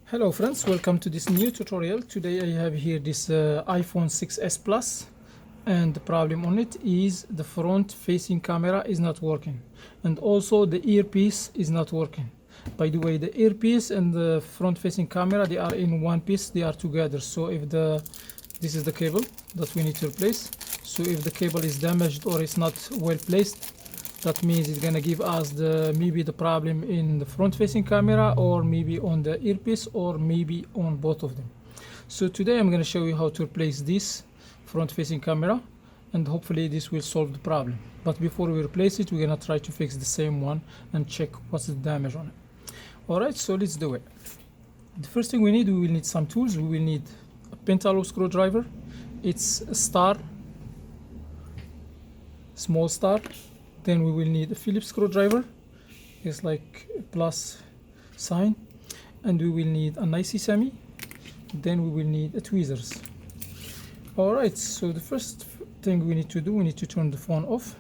Hello friends, welcome to this new tutorial. Today I have here this iPhone 6s Plus, and the problem on it is the front facing camera is not working, and also the earpiece is not working. By the way, the earpiece and the front facing camera, they are in one piece, they are together. So if this is the cable that we need to replace. So if the cable is damaged or it's not well placed, that means it's gonna give us maybe the problem in the front facing camera, or maybe on the earpiece, or maybe on both of them. So today I'm gonna show you how to replace this front facing camera, and hopefully this will solve the problem. But before we replace it, we're gonna try to fix the same one and check what's the damage on it. Alright, so let's do it. The first thing we will need some tools. We will need a pentalobe screwdriver. It's a star, small star. Then we will need a Phillips screwdriver. It's like a plus sign. And we will need an IC semi. Then we will need a tweezers. Alright, so the first thing we need to do, we need to turn the phone off.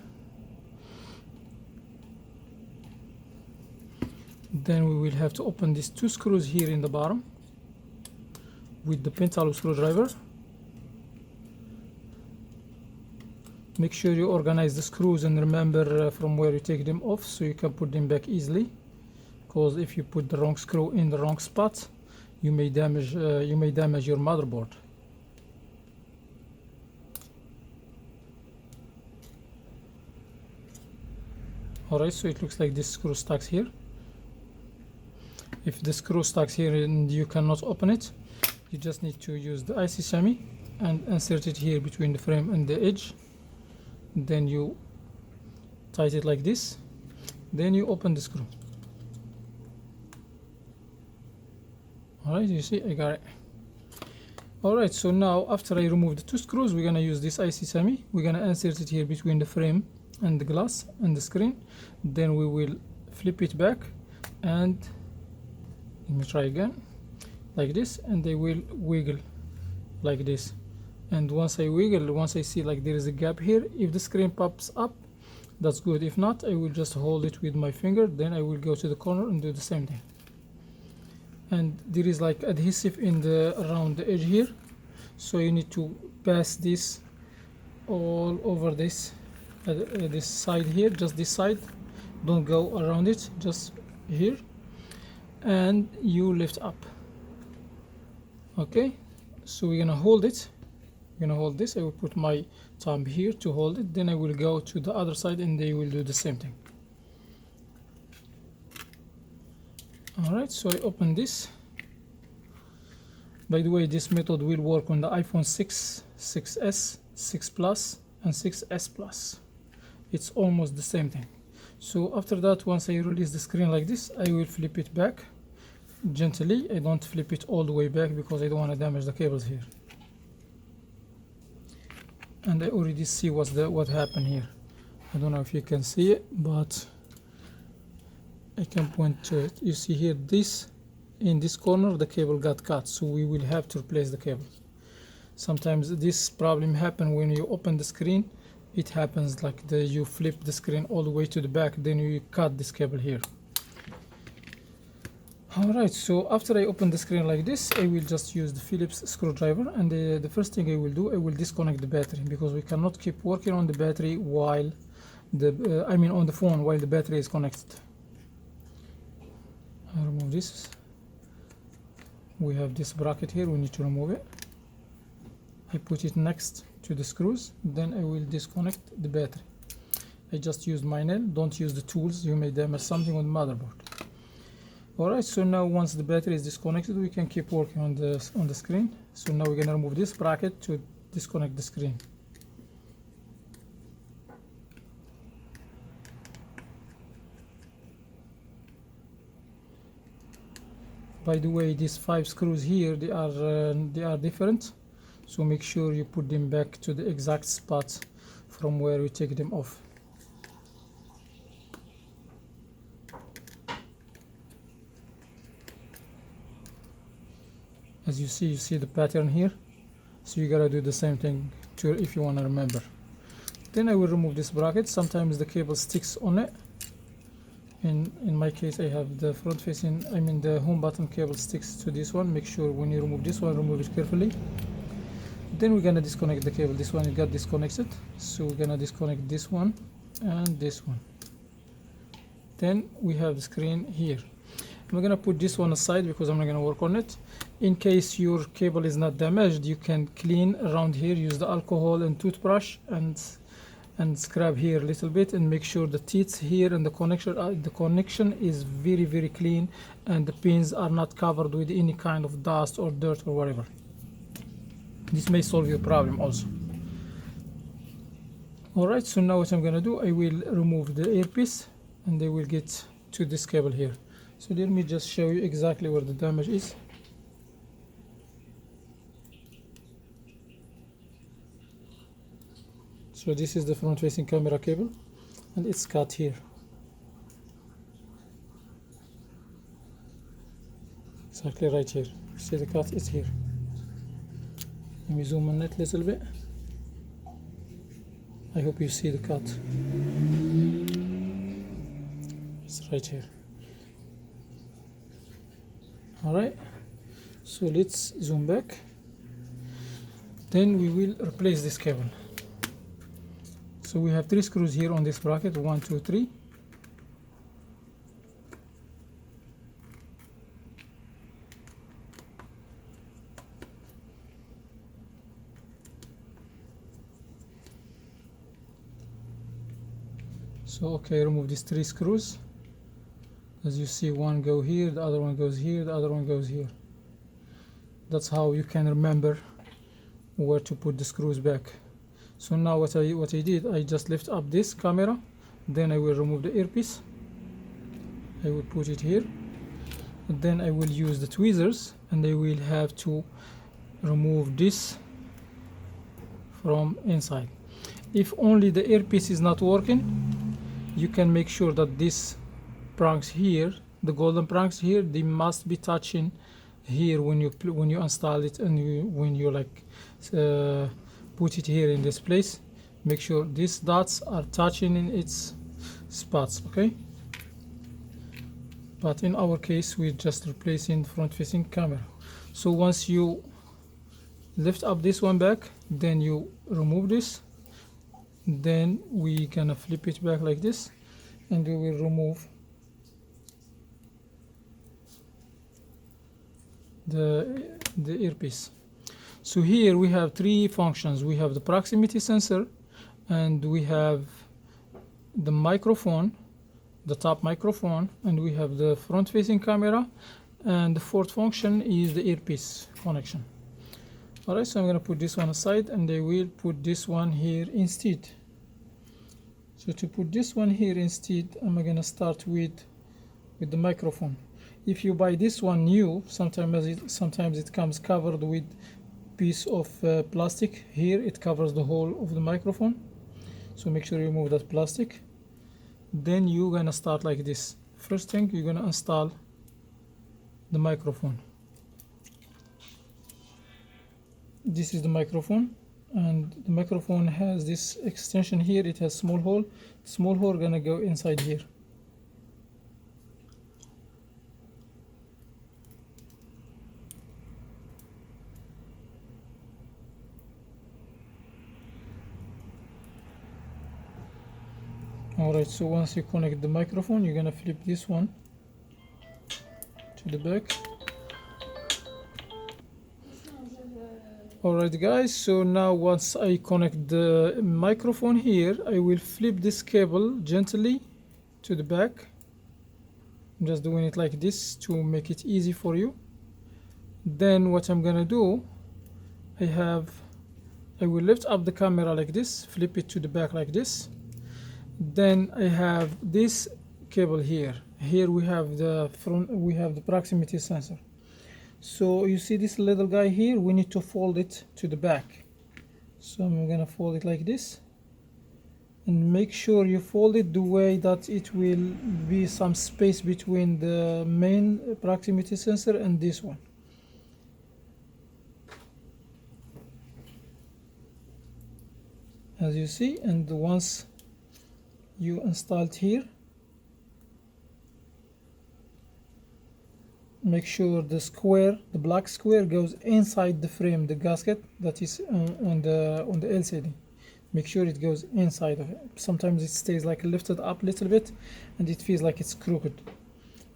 Then we will have to open these two screws here in the bottom with the pentalobe screwdriver. Make sure you organize the screws and remember from where you take them off, so you can put them back easily. Because if you put the wrong screw in the wrong spot, you may damage your motherboard. Alright, so it looks like this screw stuck here. If the screw stuck here and you cannot open it, you just need to use the IC semi and insert it here between the frame and the edge. Then you tight it like this. Then you open the screw. Alright, you see I got it. Alright, so now after I remove the two screws, we're gonna use this IC semi. We're gonna insert it here between the frame and the glass and the screen. Then we will flip it back, and let me try again, like this, and they will wiggle like this. And once I see like there is a gap here, if the screen pops up, that's good. If not, I will just hold it with my finger. Then I will go to the corner and do the same thing. And there is like adhesive in around the edge here, so you need to pass this all over this this side here, just this side. Don't go around it, just here, and you lift up. Okay, so we're gonna hold it. I'm gonna hold this. I will put my thumb here to hold it. Then I will go to the other side and they will do the same thing. Alright, so I open this. By the way, this method will work on the iPhone 6, 6s, 6 Plus, and 6s Plus. It's almost the same thing. So after that, once I release the screen like this, I will flip it back gently. I don't flip it all the way back because I don't want to damage the cables here. And I already see what happened here. I don't know if you can see it, but I can point to it. You see here, in this corner the cable got cut, so we will have to replace the cable. Sometimes this problem happens when you open the screen. It happens like you flip the screen all the way to the back, then you cut this cable here. Alright, so after I open the screen like this, I will just use the Phillips screwdriver, and the first thing I will do, I will disconnect the battery, because we cannot keep working on the battery while on the phone while the battery is connected. I remove this. We have this bracket here, we need to remove it. I put it next to the screws, then I will disconnect the battery. I just used my nail. Don't use the tools, you may damage something on the motherboard. Alright, so now once the battery is disconnected, we can keep working on the screen. So now we're gonna remove this bracket to disconnect the screen. By the way, these 5 screws here, they are different, so make sure you put them back to the exact spot from where you take them off. As you see the pattern here, so you gotta do the same thing if you want to remember. Then I will remove this bracket. Sometimes the cable sticks on it, In my case, I have the front facing, the home button cable sticks to this one. Make sure when you remove this one, remove it carefully. Then we're gonna disconnect the cable. This one got disconnected, so we're gonna disconnect this one and this one. Then we have the screen here. I'm gonna put this one aside because I'm not gonna work on it. In case your cable is not damaged, you can clean around here, use the alcohol and toothbrush and scrub here a little bit, and make sure the teeth here and the connection is very clean, and the pins are not covered with any kind of dust or dirt or whatever. This may solve your problem also. Alright, so now what I'm gonna do, I will remove the earpiece and I will get to this cable here. So let me just show you exactly where the damage is. So this is the front facing camera cable and it's cut here. Exactly right here. See the cut is here. Let me zoom on it a little bit. I hope you see the cut. It's right here. Alright, so let's zoom back. Then we will replace this cable. So we have 3 screws here on this bracket, 1, 2, 3. So okay, remove these 3 screws. As you see, one go here, the other one goes here, the other one goes here. That's how you can remember where to put the screws back. So now what I did, I just lift up this camera, then I will remove the earpiece. I will put it here, and then I will use the tweezers, and I will have to remove this from inside. If only the earpiece is not working, you can make sure that this prongs here, the golden prongs here, they must be touching here when you install it, and when you like put it here in this place. Make sure these dots are touching in its spots, okay? But in our case, we're just replacing the front facing camera. So once you lift up this one back, then you remove this, then we gonna flip it back like this, and we will remove the earpiece. So here we have 3 functions. We have the proximity sensor, and we have the microphone, the top microphone, and we have the front facing camera, and the 4th function is the earpiece connection. Alright, so I'm going to put this one aside, and I will put this one here instead. So to put this one here instead, I'm going to start with the microphone. If you buy this one new, sometimes it comes covered with piece of plastic. Here it covers the whole of the microphone, so make sure you remove that plastic. Then you're gonna start like this. First thing, you're gonna install the microphone. This is the microphone, and the microphone has this extension here. It has small hole. Small hole gonna go inside here. Alright, so once you connect the microphone, you're gonna flip this one to the back. Alright guys, so now once I connect the microphone here, I will flip this cable gently to the back. I'm just doing it like this to make it easy for you. Then what I'm gonna do, I will lift up the camera like this, flip it to the back like this. Then I have this cable here. Here we have the proximity sensor. So you see this little guy here, we need to fold it to the back. So I'm gonna fold it like this, and make sure you fold it the way that it will be some space between the main proximity sensor and this one. As you see, and once you install it here, make sure the square, the black square, goes inside the frame, the gasket that is on the LCD. Make sure it goes inside of it. Sometimes it stays like lifted up a little bit and it feels like it's crooked,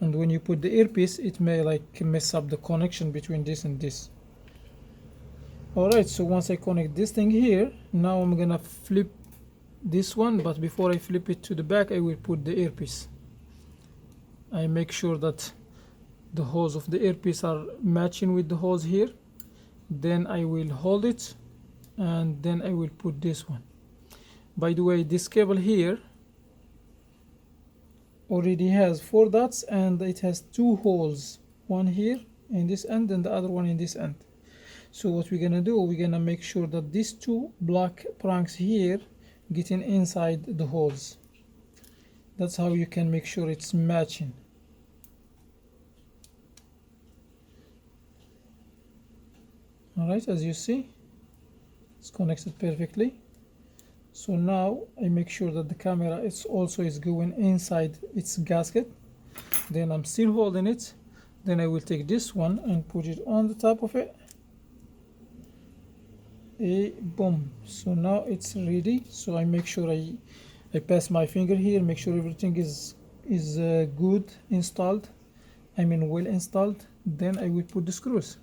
and when you put the earpiece it may like mess up the connection between this and this. Alright, so once I connect this thing here, now I'm gonna flip this one, but before I flip it to the back I will put the earpiece. I make sure that the holes of the earpiece are matching with the holes here. Then I will hold it and then I will put this one. By the way, this cable here already has 4 dots and it has 2 holes, one here in this end and the other one in this end. So what we're gonna do, we're gonna make sure that these 2 black prongs here getting inside the holes. That's how you can make sure it's matching. Alright, as you see, it's connected perfectly. So now I make sure that the camera is going inside its gasket. Then I'm still holding it. Then I will take this one and put it on the top of it. Boom. So now it's ready. So I make sure I pass my finger here, make sure everything is good installed. I mean well installed. Then I will put the screws.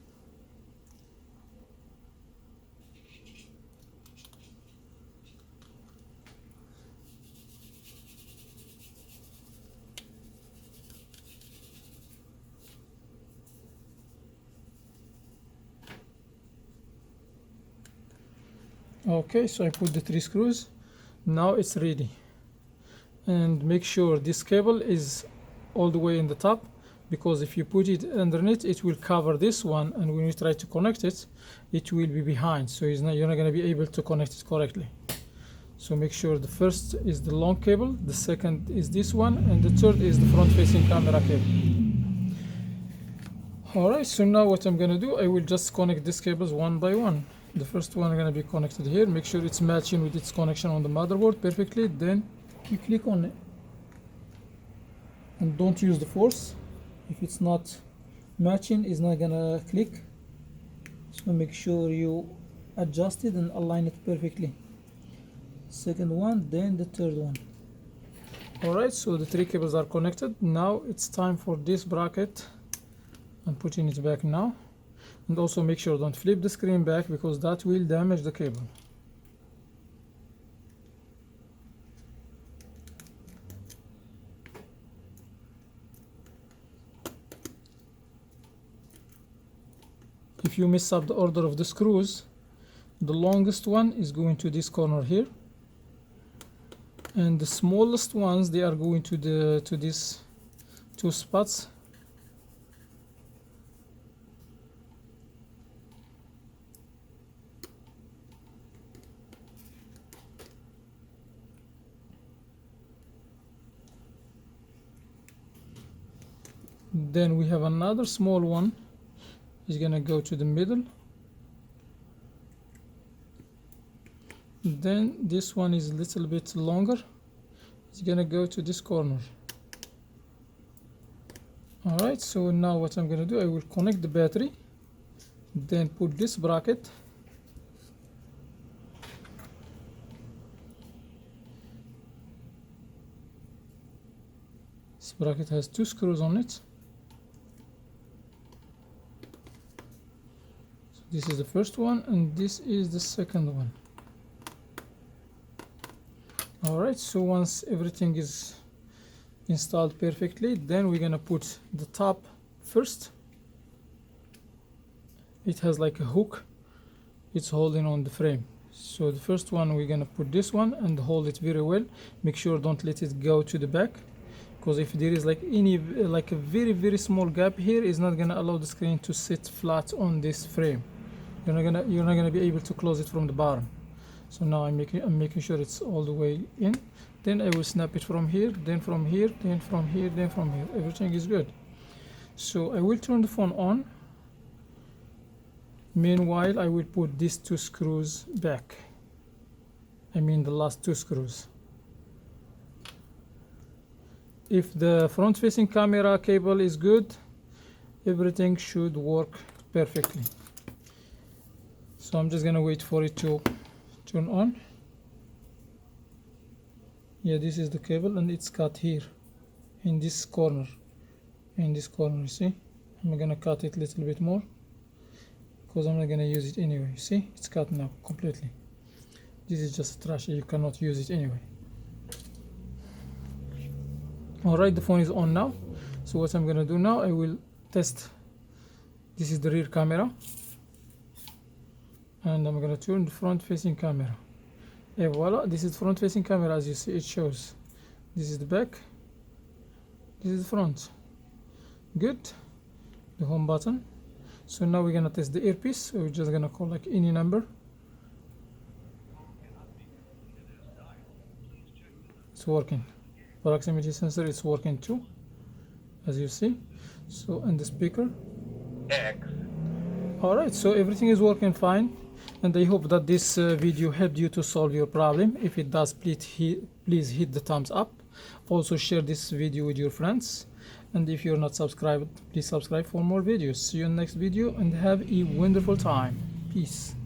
Okay, so I put the 3 screws. Now it's ready. And make sure this cable is all the way in the top, because if you put it underneath it will cover this one, and when you try to connect it, it will be behind, so you're not going to be able to connect it correctly. So make sure the first is the long cable, the second is this one, and the third is the front facing camera cable. Alright, so now what I'm going to do, I will just connect these cables one by one. The first one is going to be connected here. Make sure it's matching with its connection on the motherboard perfectly. Then you click on it. And don't use the force. If it's not matching, it's not going to click. So make sure you adjust it and align it perfectly. Second one, then the third one. Alright, so the 3 cables are connected. Now it's time for this bracket. I'm putting it back now. And also make sure don't flip the screen back, because that will damage the cable. If you mess up the order of the screws, the longest one is going to this corner here, and the smallest ones, they are going to these 2 spots. Then we have another small one, is gonna go to the middle. Then this one is a little bit longer, it's gonna go to this corner. Alright, so now what I'm gonna do, I will connect the battery, then put this bracket. This bracket has 2 screws on it. This is the first one and this is the second one. Alright, so once everything is installed perfectly, then we're gonna put the top first. It has like a hook, it's holding on the frame. So the first one, we're gonna put this one and hold it very well. Make sure don't let it go to the back, because if there is like a very small gap here, it's not gonna allow the screen to sit flat on this frame. You're not gonna be able to close it from the bottom. So now I'm making sure it's all the way in. Then I will snap it from here, then from here, then from here, then from here. Everything is good. So I will turn the phone on. Meanwhile, I will put these 2 screws back. I mean the last 2 screws. If the front facing camera cable is good, everything should work perfectly. So I'm just gonna wait for it to turn on. Yeah, this is the cable and it's cut here in this corner, you see. I'm gonna cut it a little bit more because I'm not gonna use it anyway. You see, it's cut now completely. This is just trash, you cannot use it anyway. Alright, the phone is on now. So what I'm gonna do now, I will test. This is the rear camera, and I'm gonna turn the front facing camera. And voila, this is front facing camera. As you see, it shows this is the back, this is the front. Good. The home button. So now we're gonna test the earpiece. So we're just gonna call like any number. It's working. Proximity sensor is working too, as you see. So, and the speaker X. Alright, so everything is working fine, and I hope that this video helped you to solve your problem. If it does, please hit the thumbs up. Also share this video with your friends, and if you're not subscribed, please subscribe for more videos. See you in the next video and have a wonderful time. Peace.